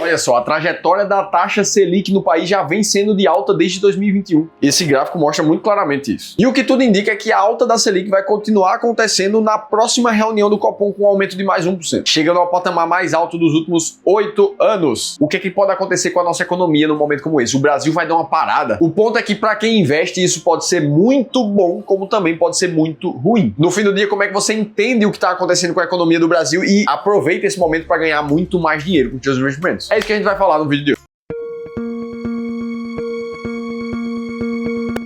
Olha só, a trajetória da taxa Selic no país já vem sendo de alta desde 2021. Esse gráfico mostra muito claramente isso. E o que tudo indica é que a alta da Selic vai continuar acontecendo na próxima reunião do Copom com um aumento de mais 1%, chegando ao patamar mais alto dos últimos 8 anos. O que pode acontecer com a nossa economia num momento como esse? O Brasil vai dar uma parada? O ponto é que para quem investe isso pode ser muito bom, como também pode ser muito ruim. No fim do dia, como é que você entende o que está acontecendo com a economia do Brasil e aproveita esse momento para ganhar muito mais dinheiro com os seus investimentos? É isso que a gente vai falar no vídeo de hoje.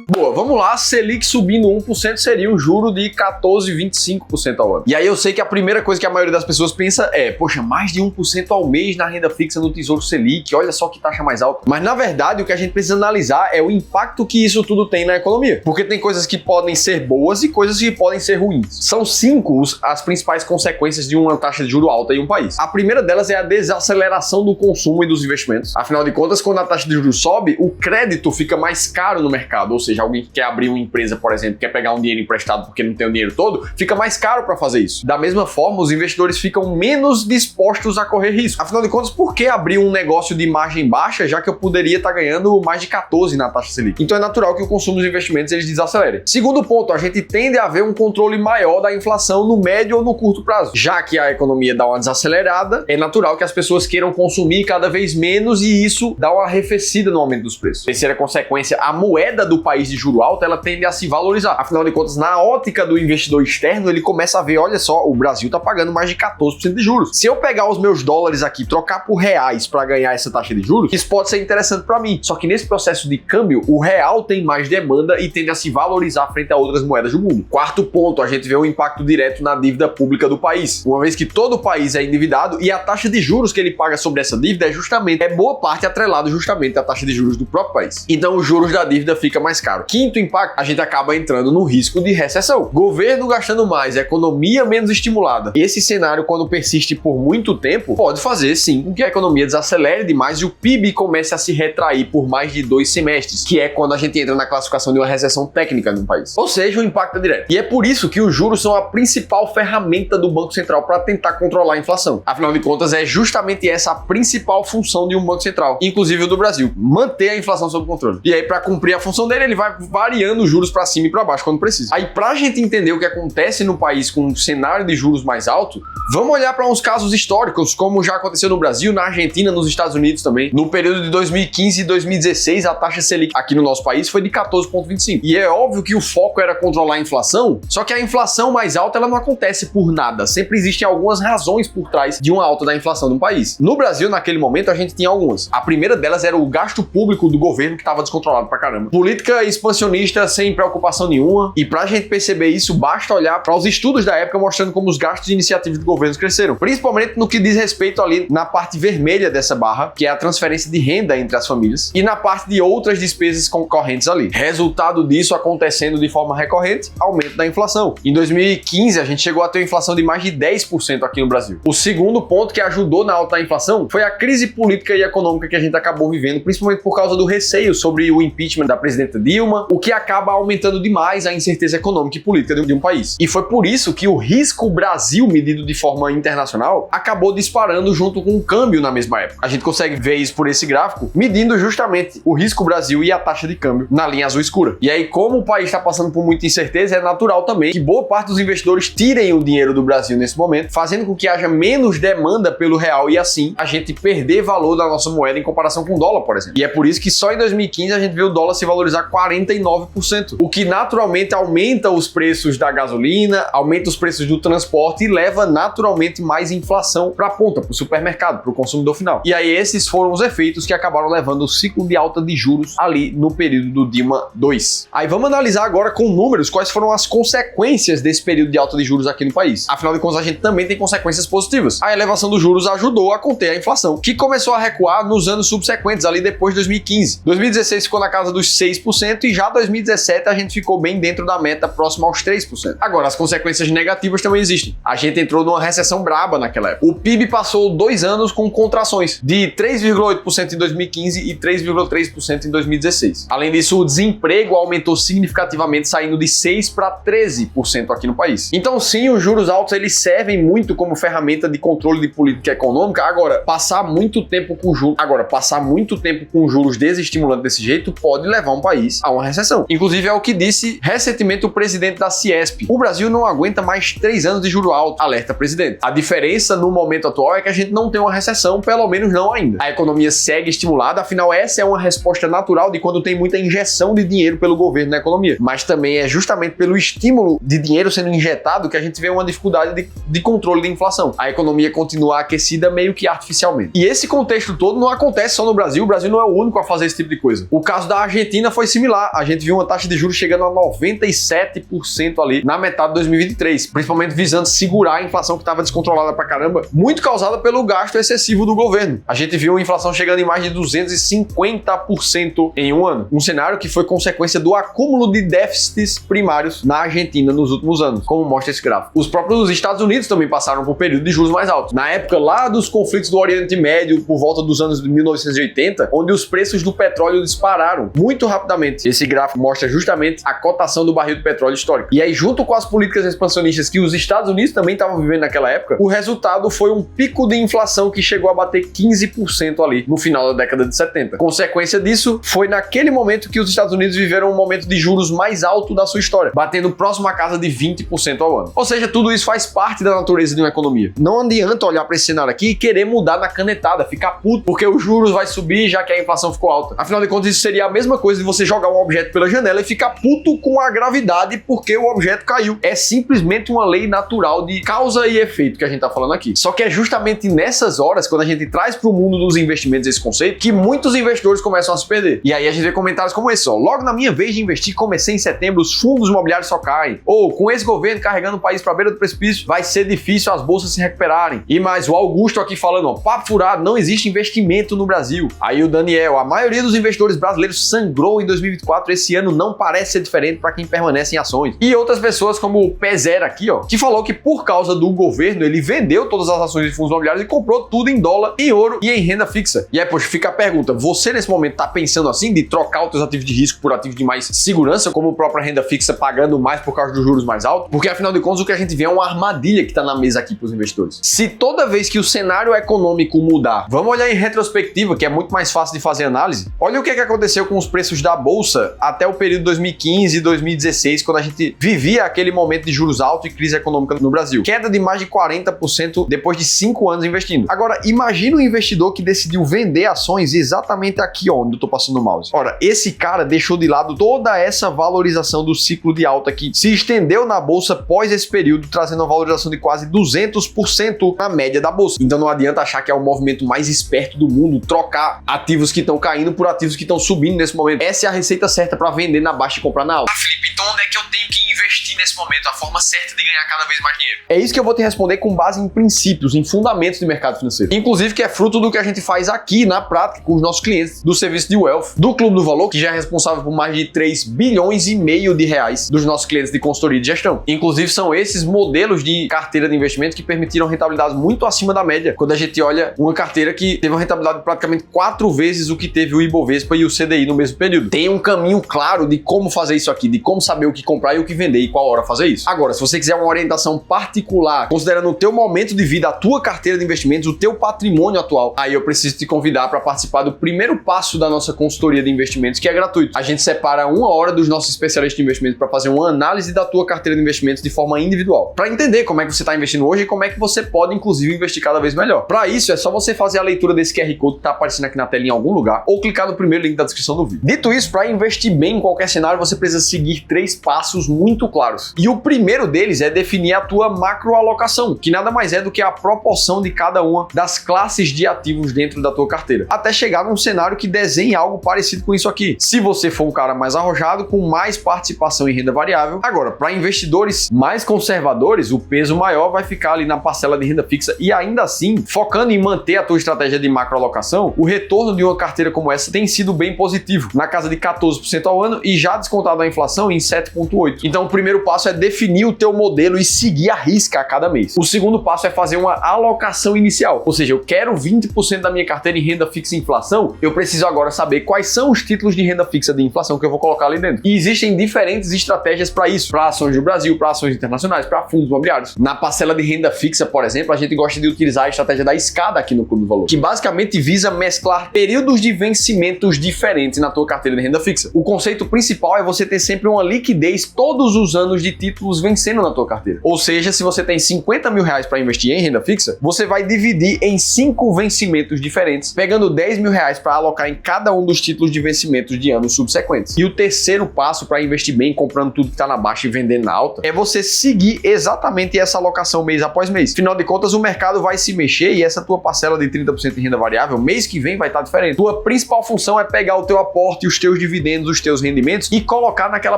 Boa, vamos lá, Selic subindo 1% seria um juro de 14,25% ao ano. E aí eu sei que a primeira coisa que a maioria das pessoas pensa é, poxa, mais de 1% ao mês na renda fixa no Tesouro Selic, olha só que taxa mais alta. Mas na verdade o que a gente precisa analisar é o impacto que isso tudo tem na economia. Porque tem coisas que podem ser boas e coisas que podem ser ruins. São 5 as principais consequências de uma taxa de juro alta em um país. A primeira delas é a desaceleração do consumo e dos investimentos. Afinal de contas, quando a taxa de juros sobe, o crédito fica mais caro no mercado, ou seja, alguém que quer abrir uma empresa, por exemplo, quer pegar um dinheiro emprestado porque não tem o dinheiro todo, fica mais caro para fazer isso. Da mesma forma, os investidores ficam menos dispostos a correr risco. Afinal de contas, por que abrir um negócio de margem baixa, já que eu poderia estar ganhando mais de 14 na taxa Selic? Então é natural que o consumo dos investimentos eles desacelerem. Segundo ponto, a gente tende a ver um controle maior da inflação no médio ou no curto prazo. Já que a economia dá uma desacelerada, é natural que as pessoas queiram consumir cada vez menos e isso dá uma arrefecida no aumento dos preços. Terceira consequência, a moeda do país de juro alto, ela tende a se valorizar. Afinal de contas, na ótica do investidor externo, ele começa a ver, olha só, o Brasil tá pagando mais de 14% de juros. Se eu pegar os meus dólares aqui, trocar por reais para ganhar essa taxa de juros, isso pode ser interessante para mim. Só que nesse processo de câmbio, o real tem mais demanda e tende a se valorizar frente a outras moedas do mundo. Quarto ponto, a gente vê o impacto direto na dívida pública do país. Uma vez que todo o país é endividado e a taxa de juros que ele paga sobre essa dívida é boa parte atrelado justamente à taxa de juros do próprio país. Então os juros da dívida fica mais caro. Quinto impacto, a gente acaba entrando no risco de recessão. Governo gastando mais, economia menos estimulada. Esse cenário, quando persiste por muito tempo, pode fazer sim com que a economia desacelere demais e o PIB comece a se retrair por mais de 2 semestres, que é quando a gente entra na classificação de uma recessão técnica no país. Ou seja, o impacto é direto. E é por isso que os juros são a principal ferramenta do Banco Central para tentar controlar a inflação. Afinal de contas, é justamente essa a principal função de um Banco Central, inclusive o do Brasil, manter a inflação sob controle. E aí, para cumprir a função dele, ele vai variando os juros para cima e para baixo quando precisa. Aí, para a gente entender o que acontece no país com um cenário de juros mais alto, vamos olhar para uns casos históricos, como já aconteceu no Brasil, na Argentina, nos Estados Unidos também. No período de 2015 e 2016, a taxa Selic aqui no nosso país foi de 14,25. E é óbvio que o foco era controlar a inflação, só que a inflação mais alta ela não acontece por nada. Sempre existem algumas razões por trás de uma alta da inflação no país. No Brasil, naquele momento, a gente tinha algumas. A primeira delas era o gasto público do governo que estava descontrolado pra caramba. Política expansionista sem preocupação nenhuma. E pra gente perceber isso, basta olhar para os estudos da época mostrando como os gastos de iniciativas do governo cresceram. Principalmente no que diz respeito ali na parte vermelha dessa barra, que é a transferência de renda entre as famílias, e na parte de outras despesas concorrentes ali. Resultado disso acontecendo de forma recorrente, aumento da inflação. Em 2015, a gente chegou a ter uma inflação de mais de 10% aqui no Brasil. O segundo ponto que ajudou na alta inflação foi a crise política e econômica que a gente acabou vivendo, principalmente por causa do receio sobre o impeachment da presidenta Dilma, o que acaba aumentando demais a incerteza econômica e política de um país. E foi por isso que o risco Brasil, medido de forma internacional, acabou disparando junto com o câmbio na mesma época. A gente consegue ver isso por esse gráfico, medindo justamente o risco Brasil e a taxa de câmbio na linha azul escura. E aí, como o país está passando por muita incerteza, é natural também que boa parte dos investidores tirem o dinheiro do Brasil nesse momento, fazendo com que haja menos demanda pelo real e assim a gente perder valor da nossa moeda em comparação com o dólar, por exemplo. E é por isso que só em 2015 a gente viu o dólar se valorizar 49%, o que naturalmente aumenta os preços da gasolina, aumenta os preços do transporte e leva naturalmente mais inflação para a ponta, para o supermercado, para o consumidor final. E aí esses foram os efeitos que acabaram levando o ciclo de alta de juros ali no período do Dilma II. Aí vamos analisar agora com números quais foram as consequências desse período de alta de juros aqui no país. Afinal de contas, a gente também tem consequências positivas. A elevação dos juros ajudou a conter a inflação, que começou a recuar nos anos subsequentes, ali depois de 2015. 2016 ficou na casa dos 6% e já já 2017 a gente ficou bem dentro da meta, próximo aos 3%. Agora, as consequências negativas também existem. A gente entrou numa recessão braba naquela época. O PIB passou 2 anos com contrações de 3,8% em 2015 e 3,3% em 2016. Além disso, o desemprego aumentou significativamente, saindo de 6% para 13% aqui no país. Então sim, os juros altos eles servem muito como ferramenta de controle de política econômica. Agora, passar muito tempo com juros desestimulantes desse jeito pode levar um país a uma recessão. Inclusive é o que disse recentemente o presidente da Ciesp. O Brasil não aguenta mais 3 anos de juro alto, alerta presidente. A diferença no momento atual é que a gente não tem uma recessão, pelo menos não ainda. A economia segue estimulada, afinal essa é uma resposta natural de quando tem muita injeção de dinheiro pelo governo na economia. Mas também é justamente pelo estímulo de dinheiro sendo injetado que a gente vê uma dificuldade de controle de inflação. A economia continua aquecida meio que artificialmente. E esse contexto todo não acontece só no Brasil. O Brasil não é o único a fazer esse tipo de coisa. O caso da Argentina foi similar. A gente viu uma taxa de juros chegando a 97% ali na metade de 2023, principalmente visando segurar a inflação que estava descontrolada pra caramba, muito causada pelo gasto excessivo do governo. A gente viu a inflação chegando em mais de 250% em um ano. Um cenário que foi consequência do acúmulo de déficits primários na Argentina nos últimos anos, como mostra esse gráfico. Os próprios Estados Unidos também passaram por um período de juros mais altos. Na época lá dos conflitos do Oriente Médio, por volta dos anos de 1980, onde os preços do petróleo dispararam muito rapidamente. Esse gráfico mostra justamente a cotação do barril de petróleo histórico. E aí, junto com as políticas expansionistas que os Estados Unidos também estavam vivendo naquela época, o resultado foi um pico de inflação que chegou a bater 15% ali no final da década de 70. Consequência disso, foi naquele momento que os Estados Unidos viveram um momento de juros mais alto da sua história, batendo próximo à casa de 20% ao ano. Ou seja, tudo isso faz parte da natureza de uma economia. Não adianta olhar para esse cenário aqui e querer mudar na canetada, ficar puto porque os juros vai subir já que a inflação ficou alta. Afinal de contas, isso seria a mesma coisa de você jogar um objeto pela janela e ficar puto com a gravidade porque o objeto caiu. É simplesmente uma lei natural de causa e efeito que a gente tá falando aqui. Só que é justamente nessas horas, quando a gente traz para o mundo dos investimentos esse conceito, que muitos investidores começam a se perder. E aí a gente vê comentários como esse, ó. Logo na minha vez de investir, comecei em setembro, os fundos imobiliários só caem. Ou, com esse governo carregando o país para a beira do precipício, vai ser difícil as bolsas se recuperarem. E mais o Augusto aqui falando, ó, papo furado, não existe investimento no Brasil. Aí o Daniel, a maioria dos investidores brasileiros sangrou em 2024, esse ano não parece ser diferente para quem permanece em ações. E outras pessoas como o P0 aqui, ó, que falou que por causa do governo ele vendeu todas as ações de fundos imobiliários e comprou tudo em dólar, em ouro e em renda fixa. E aí, poxa, fica a pergunta, você nesse momento tá pensando assim de trocar os teus ativos de risco por ativos de mais segurança, como a própria renda fixa, pagando mais por causa dos juros mais altos? Porque afinal de contas o que a gente vê é uma armadilha que tá na mesa aqui pros investidores. Se toda vez que o cenário econômico mudar, vamos olhar em retrospectiva, que é muito mais fácil de fazer análise, olha o que aconteceu com os preços da bolsa até o período 2015 e 2016, quando a gente vivia aquele momento de juros altos e crise econômica no Brasil. Queda de mais de 40% depois de 5 anos investindo. Agora, imagina um investidor que decidiu vender ações exatamente aqui, ó, onde eu tô passando o mouse. Ora, esse cara deixou de lado toda essa valorização do ciclo de alta que se estendeu na bolsa pós esse período, trazendo uma valorização de quase 200% na média da bolsa. Então não adianta achar que é o movimento mais esperto do mundo trocar ativos que estão caindo por ativos que estão subindo nesse momento. Essa é a receita certa para vender na baixa e comprar na alta. Felipe, então onde é que eu tenho que investir nesse momento? A forma certa de ganhar cada vez mais dinheiro? É isso que eu vou te responder com base em princípios, em fundamentos de mercado financeiro. Inclusive que é fruto do que a gente faz aqui na prática com os nossos clientes do serviço de Wealth, do Clube do Valor, que já é responsável por mais de 3 bilhões e meio de reais dos nossos clientes de consultoria de gestão. Inclusive são esses modelos de carteira de investimento que permitiram rentabilidades muito acima da média. Quando a gente olha uma carteira que teve uma rentabilidade de praticamente 4 vezes o que teve o Ibovespa e o CDI no mesmo período. Tem um caminho claro de como fazer isso aqui, de como saber o que comprar e o que vender e qual hora fazer isso. Agora, se você quiser uma orientação particular, considerando o teu momento de vida, a tua carteira de investimentos, o teu patrimônio atual, aí eu preciso te convidar para participar do primeiro passo da nossa consultoria de investimentos, que é gratuito. A gente separa 1 hora dos nossos especialistas de investimentos para fazer uma análise da tua carteira de investimentos de forma individual, para entender como é que você está investindo hoje e como é que você pode, inclusive, investir cada vez melhor. Para isso, é só você fazer a leitura desse QR Code que está aparecendo aqui na tela em algum lugar, ou clicar no primeiro link da descrição do vídeo. Dito isso, para investir bem em qualquer cenário, você precisa seguir 3 passos muito claros. E o primeiro deles é definir a tua macroalocação, que nada mais é do que a proporção de cada uma das classes de ativos dentro da tua carteira, até chegar num cenário que desenhe algo parecido com isso aqui. Se você for um cara mais arrojado, com mais participação em renda variável. Agora, para investidores mais conservadores, o peso maior vai ficar ali na parcela de renda fixa e ainda assim, focando em manter a tua estratégia de macroalocação, o retorno de uma carteira como essa tem sido bem positivo, na casa de 14% 8% ao ano e já descontado a inflação em 7,8%. Então o primeiro passo é definir o teu modelo e seguir a risca a cada mês. O segundo passo é fazer uma alocação inicial, ou seja, eu quero 20% da minha carteira em renda fixa e inflação, eu preciso agora saber quais são os títulos de renda fixa de inflação que eu vou colocar ali dentro. E existem diferentes estratégias para isso, para ações do Brasil, para ações internacionais, para fundos imobiliários. Na parcela de renda fixa, por exemplo, a gente gosta de utilizar a estratégia da escada aqui no Clube do Valor, que basicamente visa mesclar períodos de vencimentos diferentes na tua carteira de renda fixa. O conceito principal é você ter sempre uma liquidez todos os anos de títulos vencendo na tua carteira. Ou seja, se você tem 50 mil reais para investir em renda fixa, você vai dividir em 5 vencimentos diferentes, pegando 10 mil reais para alocar em cada um dos títulos de vencimentos de anos subsequentes. E o terceiro passo para investir bem, comprando tudo que está na baixa e vendendo na alta, é você seguir exatamente essa alocação mês após mês. Afinal de contas, o mercado vai se mexer e essa tua parcela de 30% de renda variável, mês que vem vai estar diferente. Tua principal função é pegar o teu aporte, os teus dividendos, os teus rendimentos e colocar naquela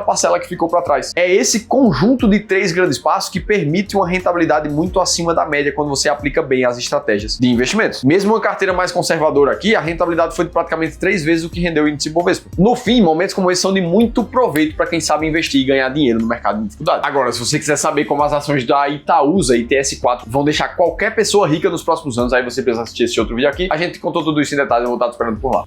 parcela que ficou para trás. É esse conjunto de 3 grandes passos que permite uma rentabilidade muito acima da média quando você aplica bem as estratégias de investimentos. Mesmo uma carteira mais conservadora aqui, a rentabilidade foi de praticamente 3 vezes o que rendeu o índice Bovespa. No fim, momentos como esse são de muito proveito para quem sabe investir e ganhar dinheiro no mercado de dificuldade. Agora, se você quiser saber como as ações da Itaúsa e TS4 vão deixar qualquer pessoa rica nos próximos anos, aí você precisa assistir esse outro vídeo aqui. A gente contou tudo isso em detalhes, eu vou estar te esperando por lá.